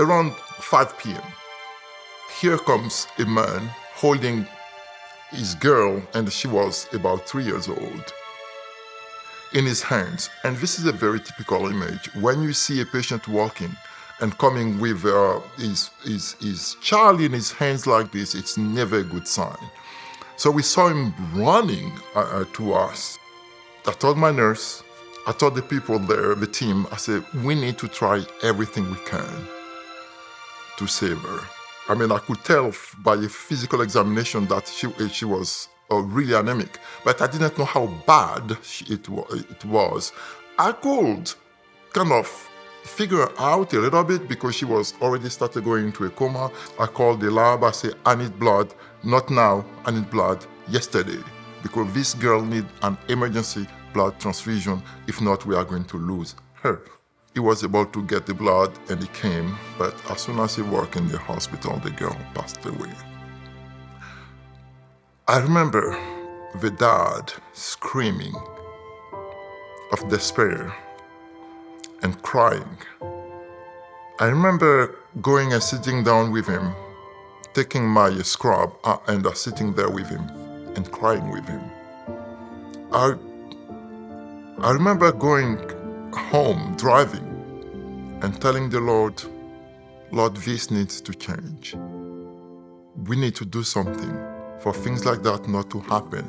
Around 5 p.m., here comes a man holding his girl, and she was about 3 years old, in his hands. And this is a very typical image. When you see a patient walking and coming with his child in his hands like this, it's never a good sign. So we saw him running to us. I told my nurse, I told the people there, the team, I said, we need to try everything we can to save her. I mean, I could tell by a physical examination that she was really anemic, but I didn't know how bad it was. I could kind of figure out a little bit because she was already started going into a coma. I called the lab, I said, I need blood, not now, I need blood yesterday, because this girl needs an emergency blood transfusion. If not, we are going to lose her. He was able to get the blood and he came, but as soon as he walked in the hospital, the girl passed away. I remember the dad screaming of despair and crying. I remember going and sitting down with him, taking my scrub and sitting there with him and crying with him. I remember going home, driving, and telling the Lord, this needs to change. We need to do something for things like that not to happen.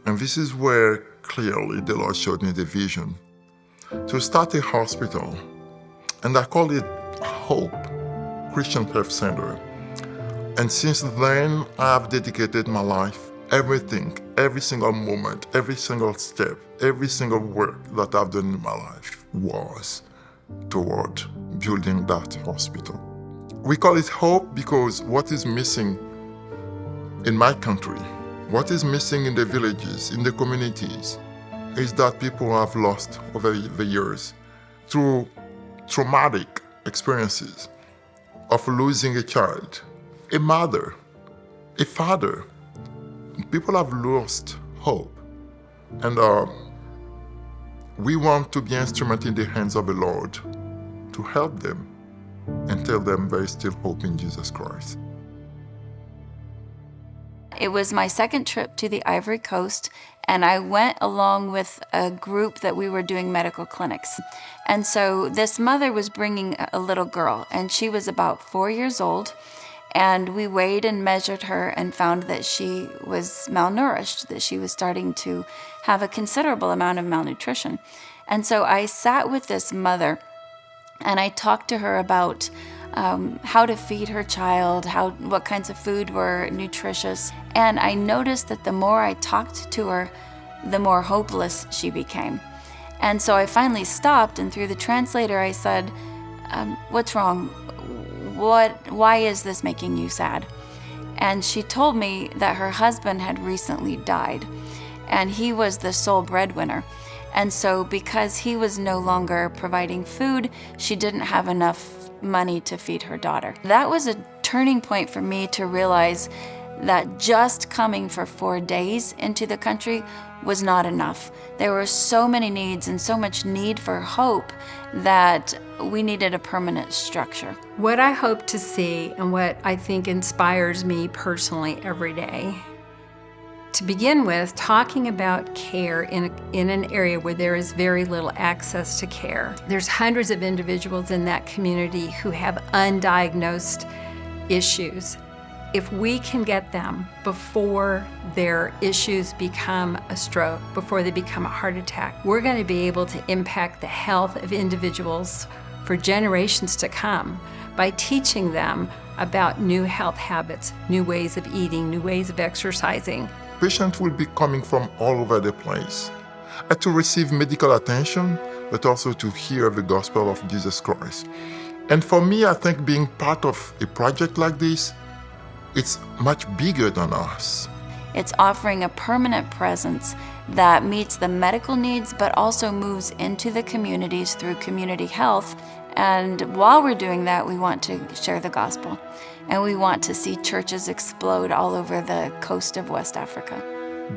And this is where clearly the Lord showed me the vision to start a hospital. And I call it Hope Christian Health Center. And since then, I have dedicated my life, everything, every single moment, every single step, every single work that I've done in my life was toward building that hospital. We call it hope because what is missing in my country, what is missing in the villages, in the communities, is that people have lost over the years through traumatic experiences of losing a child, a mother, a father. People have lost hope. And we want to be instrument in the hands of the Lord to help them and tell them there is still hope in Jesus Christ. It was my second trip to the Ivory Coast, and I went along with a group that we were doing medical clinics. And so this mother was bringing a little girl, and she was about 4 years old, and we weighed and measured her and found that she was malnourished, that she was starting to have a considerable amount of malnutrition. And so I sat with this mother and I talked to her about how to feed her child, what kinds of food were nutritious. And I noticed that the more I talked to her, the more hopeless she became. And so I finally stopped, and through the translator I said, what's wrong? Why is this making you sad? And she told me that her husband had recently died, and he was the sole breadwinner. And so because he was no longer providing food, she didn't have enough money to feed her daughter. That was a turning point for me to realize that just coming for 4 days into the country was not enough. There were so many needs and so much need for hope that we needed a permanent structure. What I hope to see and what I think inspires me personally every day, to begin with, talking about care in an area where there is very little access to care. There's hundreds of individuals in that community who have undiagnosed issues. If we can get them before their issues become a stroke, before they become a heart attack, we're going to be able to impact the health of individuals for generations to come by teaching them about new health habits, new ways of eating, new ways of exercising. Patients will be coming from all over the place and to receive medical attention, but also to hear the gospel of Jesus Christ. And for me, I think being part of a project like this, it's much bigger than us. It's offering a permanent presence that meets the medical needs, but also moves into the communities through community health. And while we're doing that, we want to share the gospel. And we want to see churches explode all over the coast of West Africa.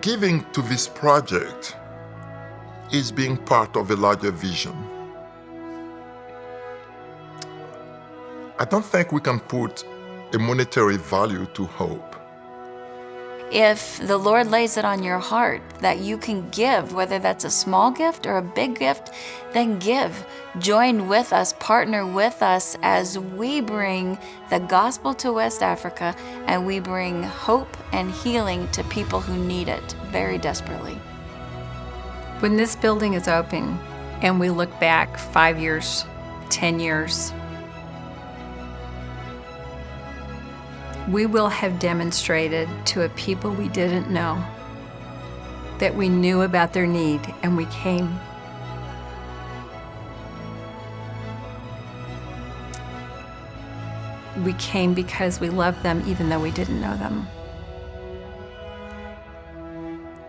Giving to this project is being part of a larger vision. I don't think we can put a monetary value to hope. If the Lord lays it on your heart that you can give, whether that's a small gift or a big gift, then give. Join with us, partner with us as we bring the gospel to West Africa and we bring hope and healing to people who need it very desperately. When this building is open and we look back 5 years, 10 years, we will have demonstrated to a people we didn't know that we knew about their need and we came. We came because we loved them even though we didn't know them.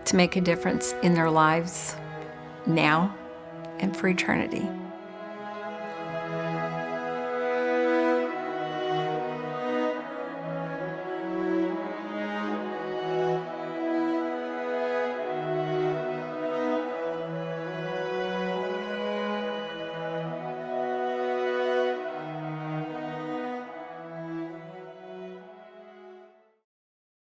To make a difference in their lives now and for eternity.